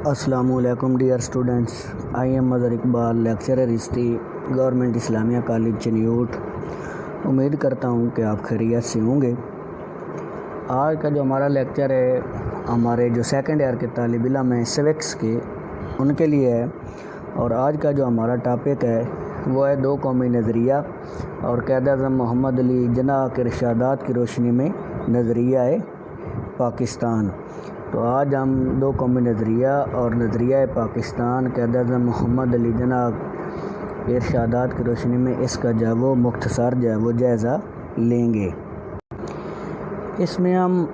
السلام علیکم dear students, I am Mazhar Iqbal, lecturer history, government Islamia college Chiniot. امید کرتا ہوں کہ آپ خیریت سے ہوں گے۔ آج کا جو ہمارا لیکچر ہے ہمارے جو سیکنڈ ایئر کے طالب علم ہیں سوکس کے، ان کے لیے ہے، اور آج کا جو ہمارا ٹاپک ہے وہ ہے دو قومی نظریہ اور قائد اعظم محمد علی جناح کے ارشادات کی روشنی میں نظریہ پاکستان۔ تو آج ہم دو قومی نظریہ اور نظریہ پاکستان قائد اعظم محمد علی جناح کے ارشادات کی روشنی میں اس کا مختصر جائزہ لیں گے۔ اس میں ہم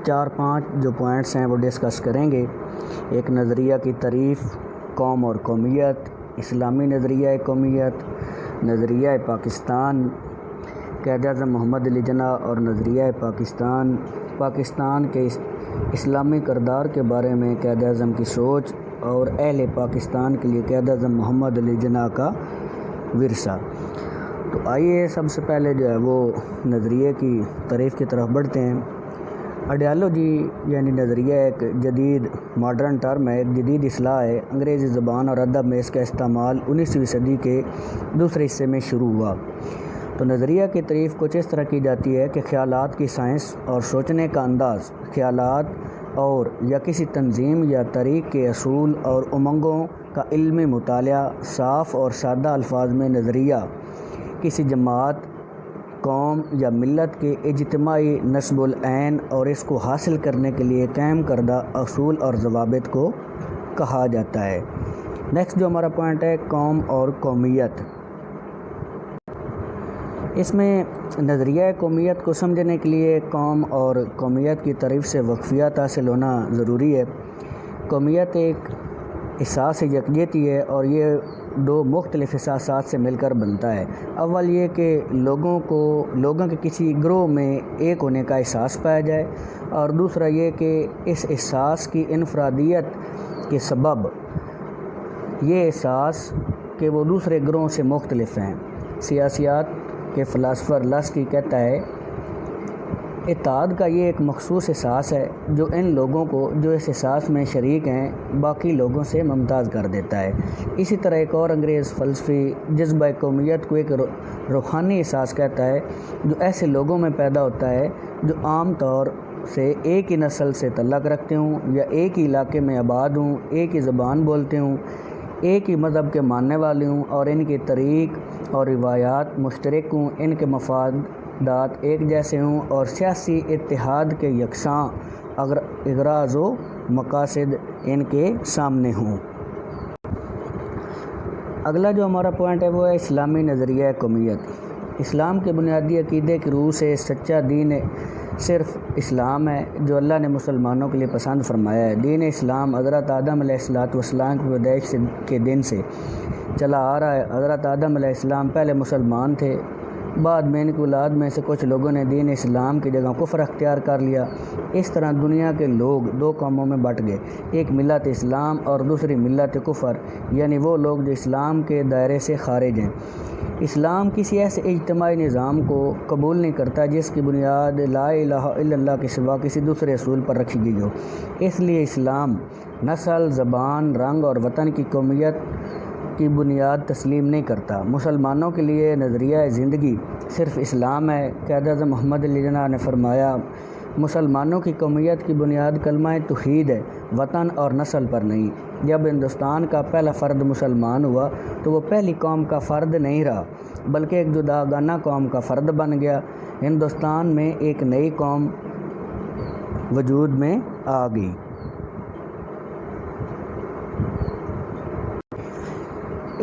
4-5 جو پوائنٹس ہیں وہ ڈسکس کریں گے۔ ایک نظریہ کی تعریف، قوم اور قومیت، اسلامی نظریہ قومیت، نظریہ پاکستان، قائد اعظم محمد علی جناح اور نظریہ پاکستان، پاکستان کے اسلامی کردار کے بارے میں قائد اعظم کی سوچ اور اہل پاکستان کے لیے قائد اعظم محمد علی جناح کا ورثہ۔ تو آئیے سب سے پہلے جو ہے وہ نظریے کی تعریف کی طرف بڑھتے ہیں۔ آئیڈیالوجی یعنی نظریہ ایک جدید ماڈرن ٹرم ہے، ایک جدید اصطلاح ہے۔ انگریزی زبان اور ادب میں اس کا استعمال 19ویں صدی کے دوسرے حصے میں شروع ہوا۔ تو نظریہ کی تعریف کچھ اس طرح کی جاتی ہے کہ خیالات کی سائنس اور سوچنے کا انداز، خیالات اور یا کسی تنظیم یا تحریک کے اصول اور امنگوں کا علمی مطالعہ۔ صاف اور سادہ الفاظ میں نظریہ کسی جماعت، قوم یا ملت کے اجتماعی نصب العین اور اس کو حاصل کرنے کے لیے قائم کردہ اصول اور ضوابط کو کہا جاتا ہے۔ نیکسٹ جو ہمارا پوائنٹ ہے قوم اور قومیت۔ اس میں نظریہ قومیت کو سمجھنے کے لیے قوم اور قومیت کی تعریف سے واقفیت حاصل ہونا ضروری ہے۔ قومیت ایک احساس یکجہتی ہے اور یہ دو مختلف احساسات سے مل کر بنتا ہے۔ اول یہ کہ لوگوں کے کسی گروہ میں ایک ہونے کا احساس پایا جائے، اور دوسرا یہ کہ اس احساس کی انفرادیت کے سبب یہ احساس کہ وہ دوسرے گروہوں سے مختلف ہیں۔ سیاسیات کے فلسفر لاسکی کہتا ہے اتحاد کا یہ ایک مخصوص احساس ہے جو ان لوگوں کو جو اس احساس میں شریک ہیں باقی لوگوں سے ممتاز کر دیتا ہے۔ اسی طرح ایک اور انگریز فلسفی جذبہ قومیت کو ایک روحانی احساس کہتا ہے جو ایسے لوگوں میں پیدا ہوتا ہے جو عام طور سے ایک ہی نسل سے تعلق رکھتے ہوں یا ایک ہی علاقے میں آباد ہوں، ایک ہی زبان بولتے ہوں، ایک ہی مذہب کے ماننے والے ہوں اور ان کی تاریخ اور روایات مشترک ہوں، ان کے مفادات ایک جیسے ہوں اور سیاسی اتحاد کے یکساں اغراض و مقاصد ان کے سامنے ہوں۔ اگلا جو ہمارا پوائنٹ ہے وہ ہے اسلامی نظریہ قومیت۔ اسلام کے بنیادی عقیدے کی روح سے سچا دین صرف اسلام ہے جو اللہ نے مسلمانوں کے لیے پسند فرمایا ہے۔ دین اسلام حضرت آدم علیہ السلام کی پیدائش کے دن سے چلا آ رہا ہے۔ حضرت آدم علیہ السلام پہلے مسلمان تھے، بعد میں ان کی اولاد میں سے کچھ لوگوں نے دین اسلام کی جگہ کفر اختیار کر لیا۔ اس طرح دنیا کے لوگ دو قوموں میں بٹ گئے، ایک ملت اسلام اور دوسری ملت کفر، یعنی وہ لوگ جو اسلام کے دائرے سے خارج ہیں۔ اسلام کسی ایسے اجتماعی نظام کو قبول نہیں کرتا جس کی بنیاد لا الہ الا اللہ کے سوا کسی دوسرے اصول پر رکھی گئی ہو۔ اس لیے اسلام نسل، زبان، رنگ اور وطن کی قومیت کی بنیاد تسلیم نہیں کرتا۔ مسلمانوں کے لیے نظریہ زندگی صرف اسلام ہے۔ قائد اعظم محمد علی جناح نے فرمایا مسلمانوں کی قومیت کی بنیاد کلمہ توحید ہے، وطن اور نسل پر نہیں۔ جب ہندوستان کا پہلا فرد مسلمان ہوا تو وہ پہلی قوم کا فرد نہیں رہا بلکہ ایک جداگانہ قوم کا فرد بن گیا۔ ہندوستان میں ایک نئی قوم وجود میں آ گئی۔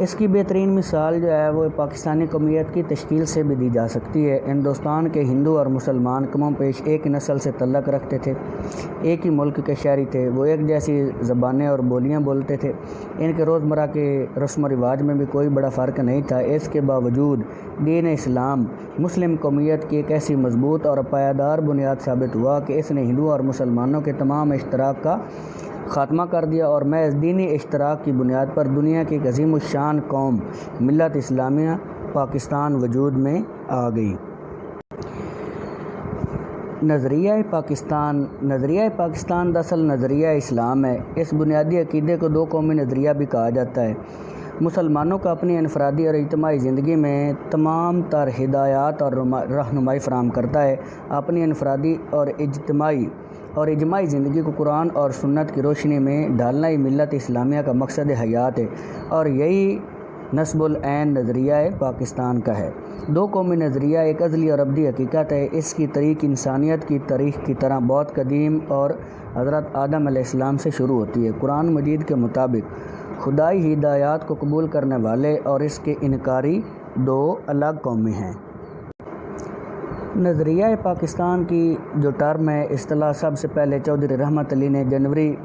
اس کی بہترین مثال جو ہے وہ پاکستانی قومیت کی تشکیل سے بھی دی جا سکتی ہے۔ ہندوستان کے ہندو اور مسلمان کم و بیش ایک نسل سے تعلق رکھتے تھے، ایک ہی ملک کے شہری تھے، وہ ایک جیسی زبانیں اور بولیاں بولتے تھے، ان کے روزمرہ کے رسم و رواج میں بھی کوئی بڑا فرق نہیں تھا۔ اس کے باوجود دین اسلام مسلم قومیت کی ایک ایسی مضبوط اور پائیدار بنیاد ثابت ہوا کہ اس نے ہندو اور مسلمانوں کے تمام اشتراک کا خاتمہ کر دیا اور محض دینی اشتراک کی بنیاد پر دنیا کی ایک عظیم الشان قوم ملت اسلامیہ پاکستان وجود میں آ گئی۔ نظریہ پاکستان دراصل نظریہ اسلام ہے۔ اس بنیادی عقیدے کو 2 قومی نظریہ بھی کہا جاتا ہے۔ مسلمانوں کو اپنی انفرادی اور اجتماعی زندگی میں تمام تر ہدایات اور رہنمائی فراہم کرتا ہے۔ اپنی انفرادی اور اجتماعی زندگی کو قرآن اور سنت کی روشنی میں ڈھالنا ہی ملت اسلامیہ کا مقصد حیات ہے، اور یہی نصب العین نظریہ پاکستان کا ہے۔ 2 قومی نظریہ ایک ازلی اور ابدی حقیقت ہے۔ اس کی تاریخ انسانیت کی تاریخ کی طرح بہت قدیم اور حضرت آدم علیہ السلام سے شروع ہوتی ہے۔ قرآن مجید کے مطابق خدائی ہدایات کو قبول کرنے والے اور اس کے انکاری 2 الگ قومیں ہیں۔ نظریہ پاکستان کی جو ٹرم ہے، اصطلاح سب سے پہلے چودھری رحمت علی نے جنوری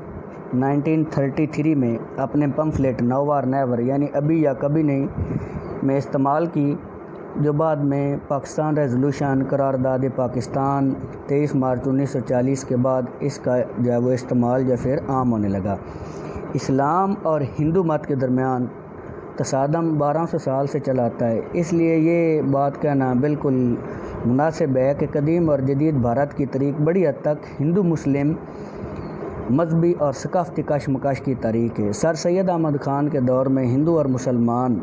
1933 میں اپنے پمفلیٹ نو نیور یعنی ابھی یا کبھی نہیں میں استعمال کی، جو بعد میں پاکستان ریزولوشن قرارداد پاکستان 23 مارچ 1940 کے بعد اس کا وہ استعمال پھر عام ہونے لگا۔ اسلام اور ہندو مت کے درمیان تصادم 1200 سال سے چلا آتا ہے، اس لیے یہ بات کہنا بالکل مناسب ہے کہ قدیم اور جدید بھارت کی تاریخ بڑی حد تک ہندو مسلم مذہبی اور ثقافتی کشمکش کی تاریخ ہے۔ سر سید احمد خان کے دور میں ہندو اور مسلمان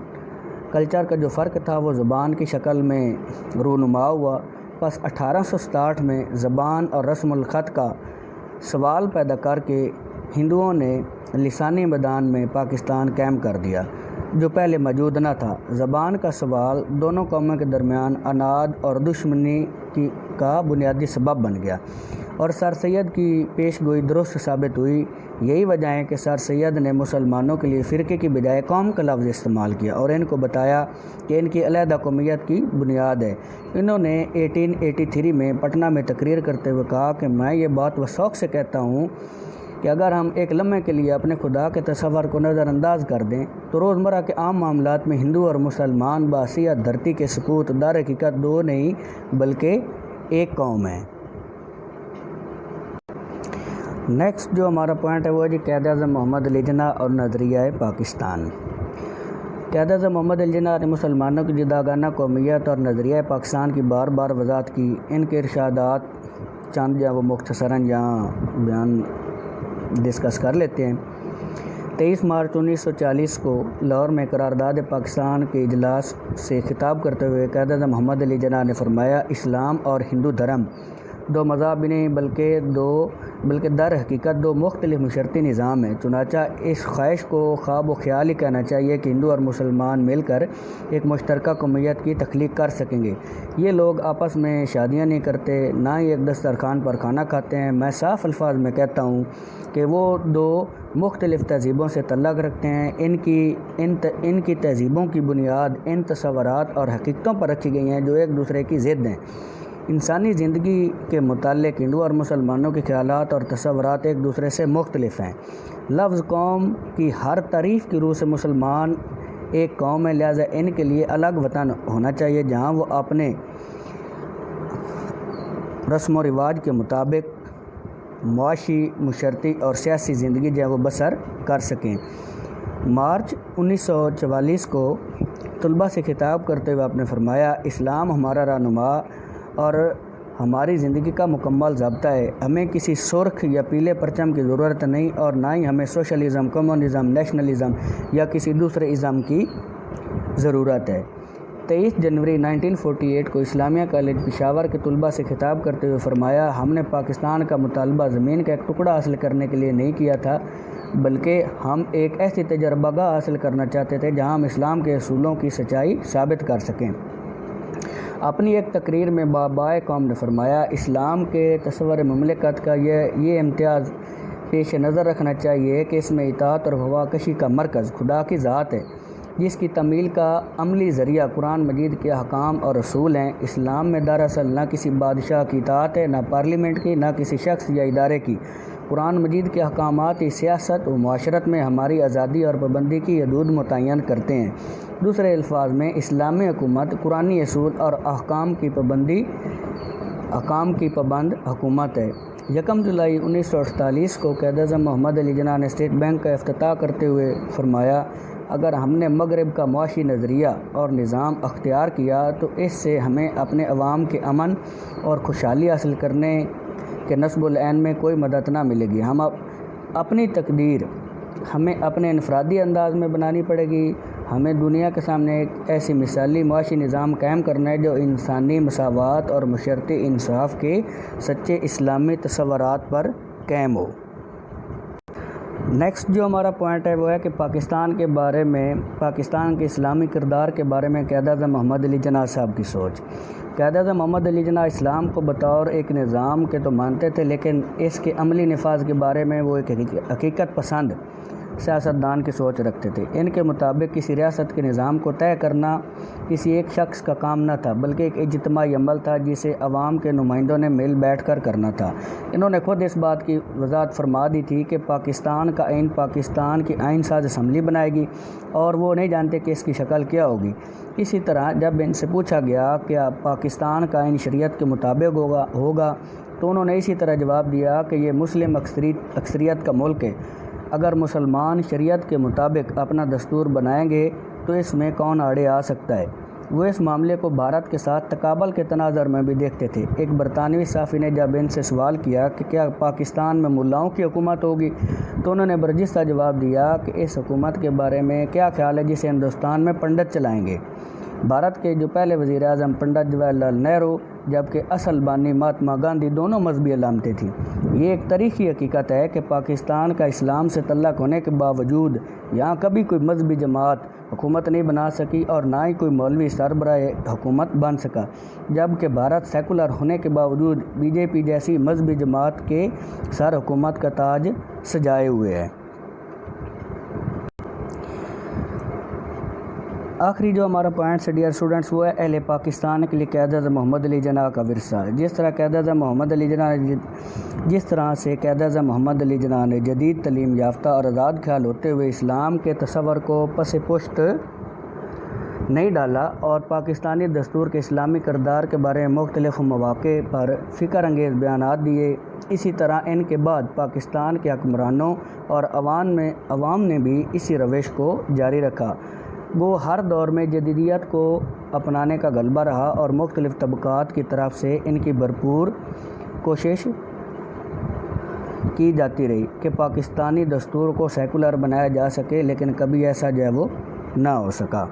کلچر کا جو فرق تھا وہ زبان کی شکل میں رونما ہوا۔ پس 1867 میں زبان اور رسم الخط کا سوال پیدا کر کے ہندوؤں نے لسانی میدان میں پاکستان قائم کر دیا، جو پہلے موجود نہ تھا۔ زبان کا سوال دونوں قوموں کے درمیان اناد اور دشمنی کا بنیادی سبب بن گیا، اور سر سید کی پیش گوئی درست ثابت ہوئی۔ یہی وجہ ہے کہ سر سید نے مسلمانوں کے لیے فرقے کی بجائے قوم کا لفظ استعمال کیا اور ان کو بتایا کہ ان کی علیحدہ قومیت کی بنیاد ہے۔ انہوں نے 1883 میں پٹنہ میں تقریر کرتے ہوئے کہا کہ میں یہ بات وثوق سے کہتا ہوں کہ اگر ہم ایک لمحے کے لیے اپنے خدا کے تصور کو نظر انداز کر دیں تو روزمرہ کے عام معاملات میں ہندو اور مسلمان بحیثیت دھرتی کے سپوت در حقیقت 2 نہیں بلکہ ایک قوم ہے۔ نیکسٹ جو ہمارا پوائنٹ ہے وہ ہے قائد اعظم محمد علی جناح اور نظریہ پاکستان۔ قائد اعظم محمد علی جناح نے مسلمانوں کی جداگانہ قومیت اور نظریہ پاکستان کی بار بار وضاحت کی۔ ان کے ارشادات چند وہ مختصراً یہاں بیان ڈسکس کر لیتے ہیں۔ 23 مارچ 1940 کو لاہور میں قرارداد پاکستان کے اجلاس سے خطاب کرتے ہوئے قائد اعظم محمد علی جناح نے فرمایا، اسلام اور ہندو دھرم 2 مذاہب نہیں بلکہ در حقیقت 2 مختلف مشرتی نظام ہیں۔ چنانچہ اس خواہش کو خواب و خیال ہی کہنا چاہیے کہ ہندو اور مسلمان مل کر ایک مشترکہ قومیت کی تخلیق کر سکیں گے۔ یہ لوگ آپس میں شادیاں نہیں کرتے، نہ ہی ایک دسترخوان پر کھانا کھاتے ہیں۔ میں صاف الفاظ میں کہتا ہوں کہ وہ 2 مختلف تہذیبوں سے تعلق رکھتے ہیں۔ ان کی تہذیبوں کی بنیاد ان تصورات اور حقیقتوں پر رکھی گئی ہیں جو ایک دوسرے کی ضد ہیں۔ انسانی زندگی کے متعلق ہندو اور مسلمانوں کے خیالات اور تصورات ایک دوسرے سے مختلف ہیں۔ لفظ قوم کی ہر تعریف کی روح سے مسلمان ایک قوم ہے، لہذا ان کے لیے الگ وطن ہونا چاہیے جہاں وہ اپنے رسم و رواج کے مطابق معاشی، معاشرتی اور سیاسی زندگی جو ہے وہ بسر کر سکیں۔ مارچ 1944 کو طلباء سے خطاب کرتے ہوئے آپ نے فرمایا، اسلام ہمارا رہنما اور ہماری زندگی کا مکمل ضابطہ ہے۔ ہمیں کسی سرخ یا پیلے پرچم کی ضرورت نہیں، اور نہ ہی ہمیں سوشلزم، کمیونزم، نیشنلزم یا کسی دوسرے ازم کی ضرورت ہے۔ 23 جنوری 1948 کو اسلامیہ کالج پشاور کے طلباء سے خطاب کرتے ہوئے فرمایا، ہم نے پاکستان کا مطالبہ زمین کا ایک ٹکڑا حاصل کرنے کے لیے نہیں کیا تھا، بلکہ ہم ایک ایسی تجربہ گاہ حاصل کرنا چاہتے تھے جہاں ہم اسلام کے اصولوں کی سچائی ثابت کر سکیں۔ اپنی ایک تقریر میں بابائے قوم نے فرمایا، اسلام کے تصور مملکت کا یہ امتیاز پیش نظر رکھنا چاہیے کہ اس میں اطاعت اور ہوا کشی کا مرکز خدا کی ذات ہے، جس کی تعمیل کا عملی ذریعہ قرآن مجید کے احکام اور اصول ہیں۔ اسلام میں دراصل نہ کسی بادشاہ کی اطاعت ہے، نہ پارلیمنٹ کی، نہ کسی شخص یا ادارے کی۔ قرآن مجید کے احکامات ہی سیاست و معاشرت میں ہماری آزادی اور پابندی کی حدود متعین کرتے ہیں۔ دوسرے الفاظ میں اسلامی حکومت قرآنی اصول اور احکام کی پابند حکومت ہے۔ 1 جولائی 1948 کو قائد اعظم محمد علی جناح نے اسٹیٹ بینک کا افتتاح کرتے ہوئے فرمایا، اگر ہم نے مغرب کا معاشی نظریہ اور نظام اختیار کیا تو اس سے ہمیں اپنے عوام کے امن اور خوشحالی حاصل کرنے کے نصب العین میں کوئی مدد نہ ملے گی۔ ہم اپنی تقدیر ہمیں اپنے انفرادی انداز میں بنانی پڑے گی۔ ہمیں دنیا کے سامنے ایک ایسی مثالی معاشی نظام قائم کرنا ہے جو انسانی مساوات اور معاشرتی انصاف کے سچے اسلامی تصورات پر قائم ہو۔ نیکسٹ جو ہمارا پوائنٹ ہے وہ ہے کہ پاکستان کے بارے میں، پاکستان کے اسلامی کردار کے بارے میں قائد اعظم محمد علی جناح صاحب کی سوچ۔ قائد اعظم محمد علی جناح اسلام کو بطور ایک نظام کے تو مانتے تھے، لیکن اس کے عملی نفاذ کے بارے میں وہ ایک حقیقت پسند سیاستدان کی سوچ رکھتے تھے۔ ان کے مطابق کسی ریاست کے نظام کو طے کرنا کسی ایک شخص کا کام نہ تھا، بلکہ ایک اجتماعی عمل تھا جسے عوام کے نمائندوں نے مل بیٹھ کر کرنا تھا۔ انہوں نے خود اس بات کی وضاحت فرما دی تھی کہ پاکستان کا آئین پاکستان کی آئین ساز اسمبلی بنائے گی اور وہ نہیں جانتے کہ اس کی شکل کیا ہوگی۔ اسی طرح جب ان سے پوچھا گیا کہ پاکستان کا آئین شریعت کے مطابق ہوگا تو انہوں نے اسی طرح جواب دیا کہ یہ مسلم اکثریت کا ملک ہے، اگر مسلمان شریعت کے مطابق اپنا دستور بنائیں گے تو اس میں کون آڑے آ سکتا ہے۔ وہ اس معاملے کو بھارت کے ساتھ تقابل کے تناظر میں بھی دیکھتے تھے۔ ایک برطانوی صحافی نے جب ان سے سوال کیا کہ کیا پاکستان میں ملاؤں کی حکومت ہوگی تو انہوں نے برجستہ جواب دیا کہ اس حکومت کے بارے میں کیا خیال ہے جسے ہندوستان میں پنڈت چلائیں گے۔ بھارت کے جو پہلے وزیر اعظم پنڈت جواہر لال نہرو جبکہ اصل بانی مہاتما گاندھی دونوں مذہبی علامتیں تھیں۔ یہ ایک تاریخی حقیقت ہے کہ پاکستان کا اسلام سے تعلق ہونے کے باوجود یہاں کبھی کوئی مذہبی جماعت حکومت نہیں بنا سکی اور نہ ہی کوئی مولوی سربراہ حکومت بن سکا، جبکہ بھارت سیکولر ہونے کے باوجود BJP جیسی مذہبی جماعت کے سر حکومت کا تاج سجائے ہوئے ہے۔ آخری جو ہمارا پوائنٹس ہے ڈیئر اسٹوڈنٹس وہ ہے اہل پاکستان کے لیے قائد اعظم محمد علی جناح کا ورثہ۔ جس طرح سے قائد اعظم محمد علی جناح نے جدید تعلیم یافتہ اور آزاد خیال ہوتے ہوئے اسلام کے تصور کو پس پشت نہیں ڈالا اور پاکستانی دستور کے اسلامی کردار کے بارے میں مختلف مواقع پر فکر انگیز بیانات دیے، اسی طرح ان کے بعد پاکستان کے حکمرانوں اور عوام نے بھی اسی روش کو جاری رکھا۔ وہ ہر دور میں جدیدیت کو اپنانے کا غلبہ رہا اور مختلف طبقات کی طرف سے ان کی بھرپور کوشش کی جاتی رہی کہ پاکستانی دستور کو سیکولر بنایا جا سکے، لیکن کبھی ایسا جو ہے وہ نہ ہو سکا۔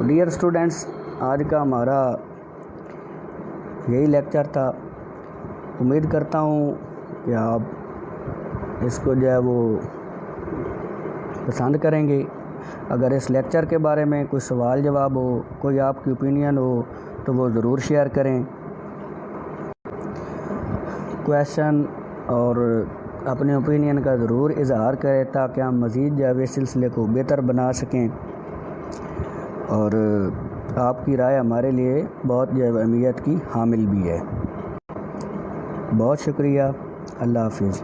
ڈیئر اسٹوڈنٹس، آج کا ہمارا یہی لیکچر تھا۔ امید کرتا ہوں کہ آپ اس کو جو ہے وہ پسند کریں گے۔ اگر اس لیکچر کے بارے میں کوئی سوال جواب ہو، کوئی آپ کی اوپینین ہو تو وہ ضرور شیئر کریں۔ کویشچن اور اپنے اوپینین کا ضرور اظہار کریں تاکہ ہم مزید جو ہے اس سلسلے کو بہتر بنا سکیں، اور آپ کی رائے ہمارے لیے بہت جو ہے اہمیت کی حامل بھی ہے۔ بہت شکریہ۔ اللہ حافظ۔